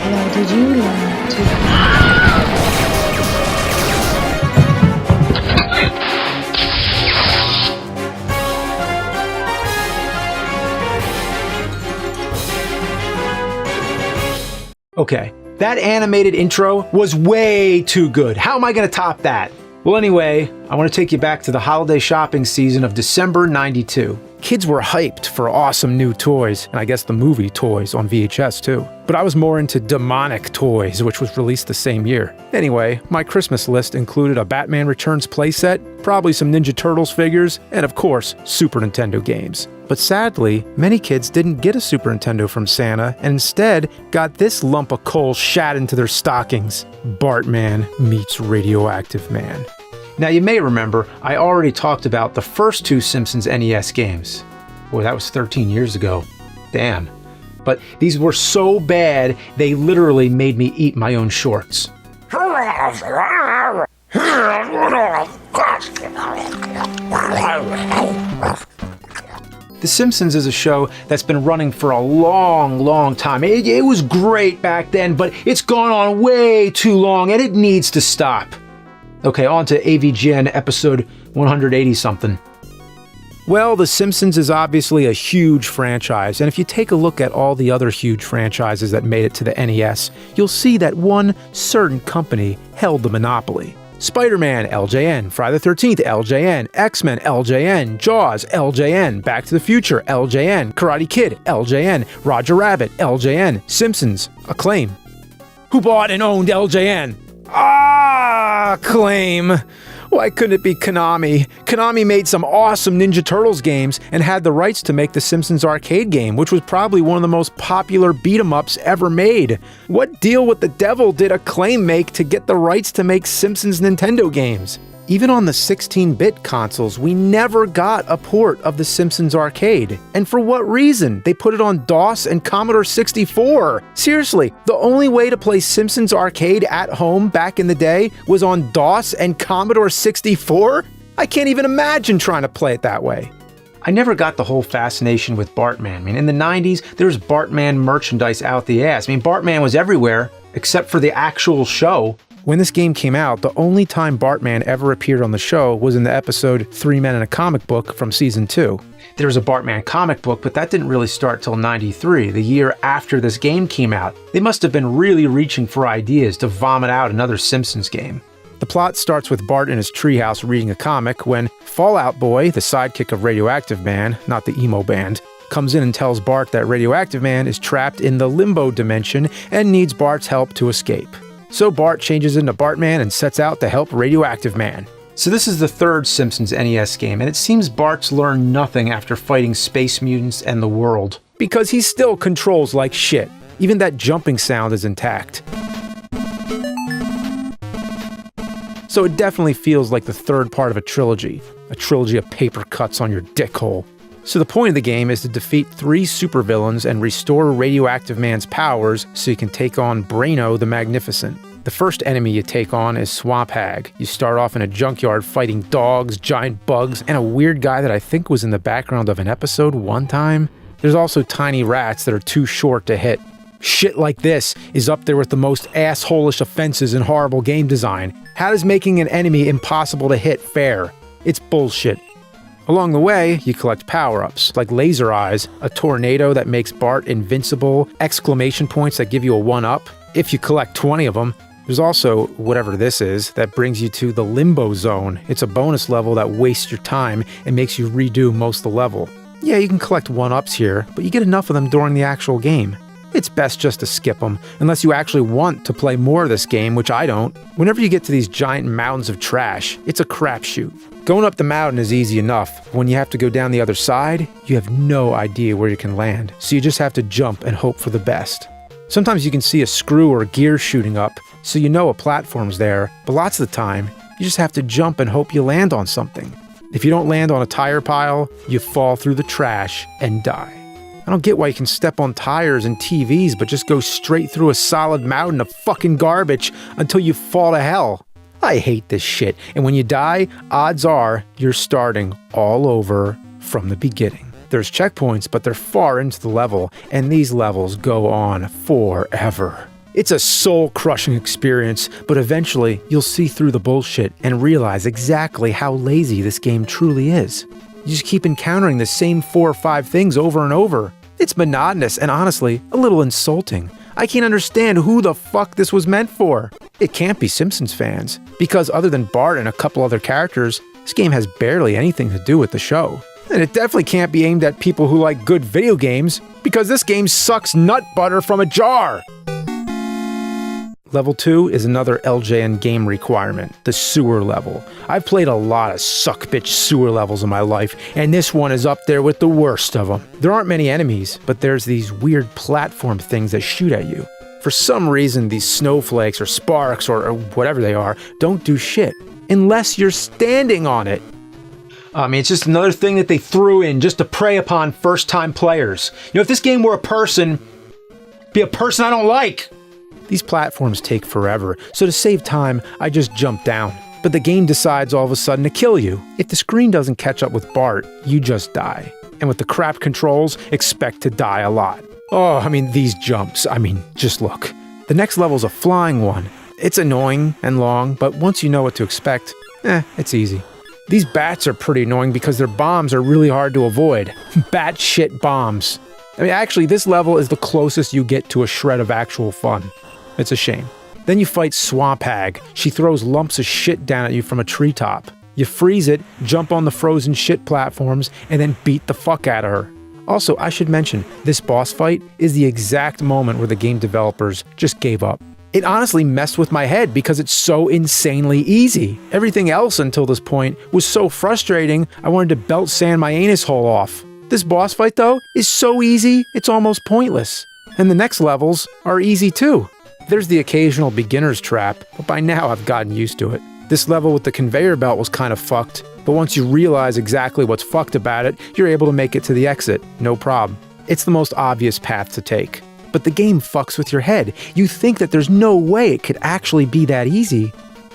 Where did you learn to Okay, that animated intro was way too good. How am I going to top that? Well, anyway, I want to take you back to the holiday shopping season of December '92. Kids were hyped for awesome new toys, and I guess the movie toys on VHS too. But I was more into demonic toys, which was released the same year. Anyway, my Christmas list included a Batman Returns playset, probably some Ninja Turtles figures, and of course, Super Nintendo games. But sadly, many kids didn't get a Super Nintendo from Santa, and instead got this lump of coal shat into their stockings. Bartman Meets Radioactive Man. Now you may remember, I already talked about the first two Simpsons NES games. Boy, that was 13 years ago. Damn. But these were so bad, they literally made me eat my own shorts. The Simpsons is a show that's been running for a long time. It was great back then, but it's gone on way too long and it needs to stop. Okay, on to AVGN episode 180-something. Well, The Simpsons is obviously a huge franchise, and if you take a look at all the other huge franchises that made it to the NES, you'll see that one certain company held the monopoly. Spider-Man, LJN, Friday the 13th, LJN, X-Men, LJN, Jaws, LJN, Back to the Future, LJN, Karate Kid, LJN, Roger Rabbit, LJN, Simpsons, Acclaim. Who bought and owned LJN? Acclaim. Why couldn't it be Konami? Konami made some awesome Ninja Turtles games and had the rights to make the Simpsons arcade game, which was probably one of the most popular beat-em-ups ever made. What deal with the devil did Acclaim make to get the rights to make Simpsons Nintendo games? Even on the 16-bit consoles, we never got a port of The Simpsons arcade. And for what reason? They put it on DOS and Commodore 64. Seriously, the only way to play Simpsons arcade at home back in the day was on DOS and Commodore 64? I can't even imagine trying to play it that way. I never got the whole fascination with Bartman. I mean, in the 90s, there was Bartman merchandise out the ass. I mean, Bartman was everywhere, except for the actual show. When this game came out, the only time Bartman ever appeared on the show was in the episode 3 Men in a Comic Book from Season 2. There was a Bartman comic book, but that didn't really start till '93, the year after this game came out. They must have been really reaching for ideas to vomit out another Simpsons game. The plot starts with Bart in his treehouse reading a comic when Fallout Boy, the sidekick of Radioactive Man, not the emo band, comes in and tells Bart that Radioactive Man is trapped in the limbo dimension and needs Bart's help to escape. So Bart changes into Bartman and sets out to help Radioactive Man. So this is the third Simpsons NES game, and it seems Bart's learned nothing after fighting space mutants and the world. Because he still controls like shit. Even that jumping sound is intact. So it definitely feels like the third part of a trilogy of paper cuts on your dick hole. So the point of the game is to defeat 3 supervillains and restore Radioactive Man's powers so you can take on Braino the Magnificent. The first enemy you take on is Swamp Hag. You start off in a junkyard fighting dogs, giant bugs, and a weird guy that I think was in the background of an episode one time. There's also tiny rats that are too short to hit. Shit like this is up there with the most asshole-ish offenses in horrible game design. How does making an enemy impossible to hit fair? It's bullshit. Along the way, you collect power-ups, like laser eyes, a tornado that makes Bart invincible, exclamation points that give you a 1-up, if you collect 20 of them. There's also, whatever this is, that brings you to the Limbo Zone. It's a bonus level that wastes your time and makes you redo most of the level. Yeah, you can collect 1-ups here, but you get enough of them during the actual game. It's best just to skip them, unless you actually want to play more of this game, which I don't. Whenever you get to these giant mountains of trash, it's a crapshoot. Going up the mountain is easy enough. When you have to go down the other side, you have no idea where you can land, so you just have to jump and hope for the best. Sometimes you can see a screw or gear shooting up, so you know a platform's there, but lots of the time, you just have to jump and hope you land on something. If you don't land on a tire pile, you fall through the trash and die. I don't get why you can step on tires and TVs but just go straight through a solid mountain of fucking garbage until you fall to hell. I hate this shit, and when you die, odds are you're starting all over from the beginning. There's checkpoints, but they're far into the level, and these levels go on forever. It's a soul-crushing experience, but eventually you'll see through the bullshit and realize exactly how lazy this game truly is. You just keep encountering the same 4 or 5 things over and over. It's monotonous and honestly, a little insulting. I can't understand who the fuck this was meant for. It can't be Simpsons fans, because other than Bart and a couple other characters, this game has barely anything to do with the show. And it definitely can't be aimed at people who like good video games, because this game sucks nut butter from a jar! Level 2 is another LJN game requirement, the sewer level. I've played a lot of suck-bitch sewer levels in my life, and this one is up there with the worst of them. There aren't many enemies, but there's these weird platform things that shoot at you. For some reason, these snowflakes or sparks or whatever they are don't do shit, unless you're standing on it. I mean, it's just another thing that they threw in just to prey upon first-time players. You know, if this game were a person, it'd be a person I don't like. These platforms take forever, so to save time, I just jump down. But the game decides all of a sudden to kill you. If the screen doesn't catch up with Bart, you just die. And with the crap controls, expect to die a lot. Oh, I mean, these jumps, just look. The next level's a flying one. It's annoying and long, but once you know what to expect, it's easy. These bats are pretty annoying because their bombs are really hard to avoid. Bat shit bombs. I mean, actually, this level is the closest you get to a shred of actual fun. It's a shame. Then you fight Swamp Hag. She throws lumps of shit down at you from a treetop. You freeze it, jump on the frozen shit platforms, and then beat the fuck out of her. Also, I should mention, this boss fight is the exact moment where the game developers just gave up. It honestly messed with my head because it's so insanely easy. Everything else until this point was so frustrating, I wanted to belt sand my anus hole off. This boss fight, though, is so easy, it's almost pointless. And the next levels are easy too. There's the occasional beginner's trap, but by now I've gotten used to it. This level with the conveyor belt was kind of fucked, but once you realize exactly what's fucked about it, you're able to make it to the exit, no problem. It's the most obvious path to take. But the game fucks with your head. You think that there's no way it could actually be that easy,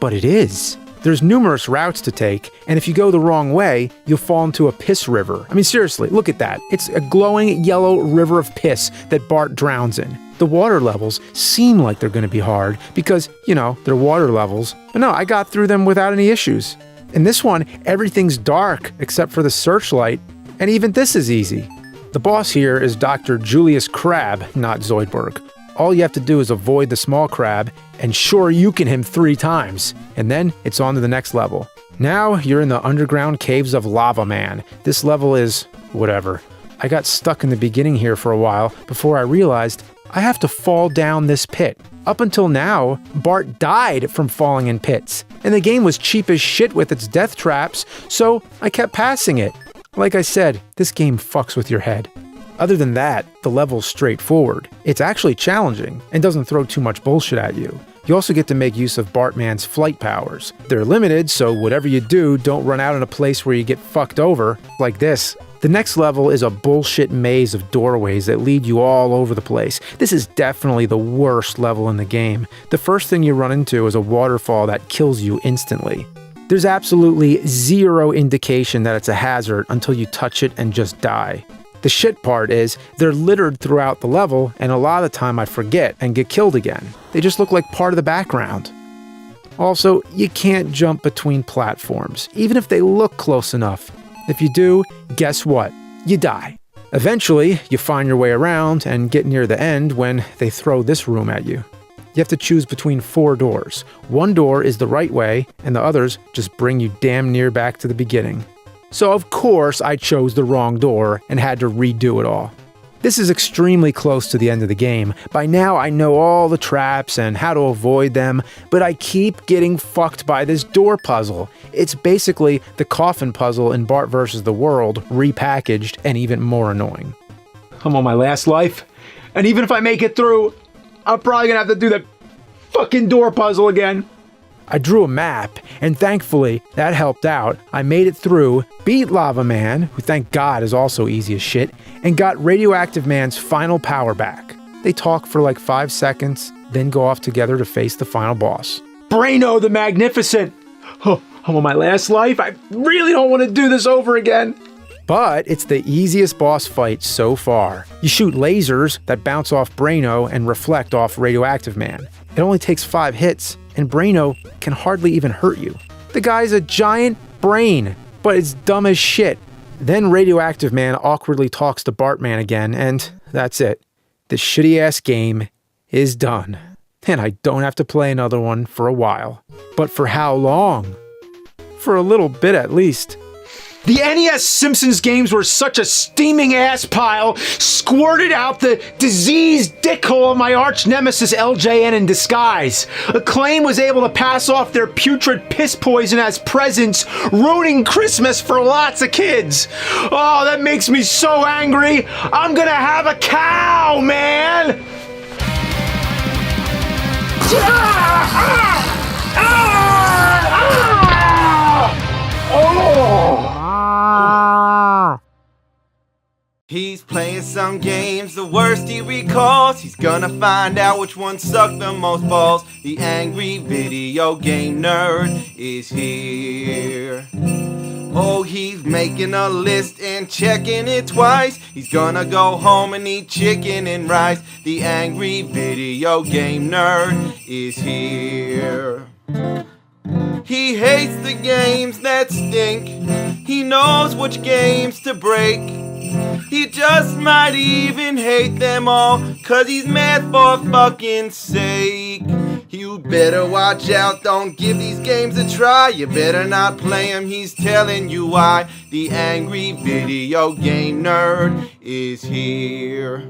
but it is. There's numerous routes to take, and if you go the wrong way, you'll fall into a piss river. I mean, seriously, look at that. It's a glowing yellow river of piss that Bart drowns in. The water levels seem like they're going to be hard because, they're water levels. But no, I got through them without any issues. In this one, everything's dark except for the searchlight, and even this is easy. The boss here is Dr. Julius Crab, not Zoidberg. All you have to do is avoid the small crab, and sure, you can him 3 times, and then it's on to the next level. Now you're in the underground caves of Lava Man. This level is whatever. I got stuck in the beginning here for a while before I realized I have to fall down this pit. Up until now, Bart died from falling in pits, and the game was cheap as shit with its death traps, so I kept passing it. Like I said, this game fucks with your head. Other than that, the level's straightforward. It's actually challenging, and doesn't throw too much bullshit at you. You also get to make use of Bartman's flight powers. They're limited, so whatever you do, don't run out in a place where you get fucked over, like this. The next level is a bullshit maze of doorways that lead you all over the place. This is definitely the worst level in the game. The first thing you run into is a waterfall that kills you instantly. There's absolutely zero indication that it's a hazard until you touch it and just die. The shit part is, they're littered throughout the level, and a lot of the time I forget and get killed again. They just look like part of the background. Also, you can't jump between platforms, even if they look close enough. If you do, guess what? You die. Eventually, you find your way around and get near the end when they throw this room at you. You have to choose between 4 doors. One door is the right way, and the others just bring you damn near back to the beginning. So of course I chose the wrong door and had to redo it all. This is extremely close to the end of the game. By now I know all the traps and how to avoid them, but I keep getting fucked by this door puzzle. It's basically the coffin puzzle in Bart vs. the World repackaged and even more annoying. I'm on my last life, and even if I make it through, I'm probably gonna have to do that fucking door puzzle again. I drew a map, and thankfully, that helped out. I made it through, beat Lava Man, who thank God is also easy as shit, and got Radioactive Man's final power back. They talk for like 5 seconds, then go off together to face the final boss. Braino the Magnificent! Oh, I'm on my last life. I really don't want to do this over again. But it's the easiest boss fight so far. You shoot lasers that bounce off Braino and reflect off Radioactive Man. It only takes 5 hits, and Braino can hardly even hurt you. The guy's a giant brain, but it's dumb as shit. Then Radioactive Man awkwardly talks to Bartman again, and that's it. The shitty-ass game is done. And I don't have to play another one for a while. But for how long? For a little bit at least. The NES Simpsons games were such a steaming ass pile, squirted out the diseased dickhole of my arch nemesis LJN in disguise. Acclaim was able to pass off their putrid piss poison as presents, ruining Christmas for lots of kids. Oh, that makes me so angry. I'm gonna have a cow, man! He's playing some games, the worst he recalls. He's gonna find out which one sucked the most balls. The angry video game nerd is here. Oh, he's making a list and checking it twice. He's gonna go home and eat chicken and rice. The angry video game nerd is here. He hates the games that stink. He knows which games to break. He just might even hate them all, 'cause he's mad for fucking sake. You better watch out, don't give these games a try. You better not play them, he's telling you why. The angry video game nerd is here.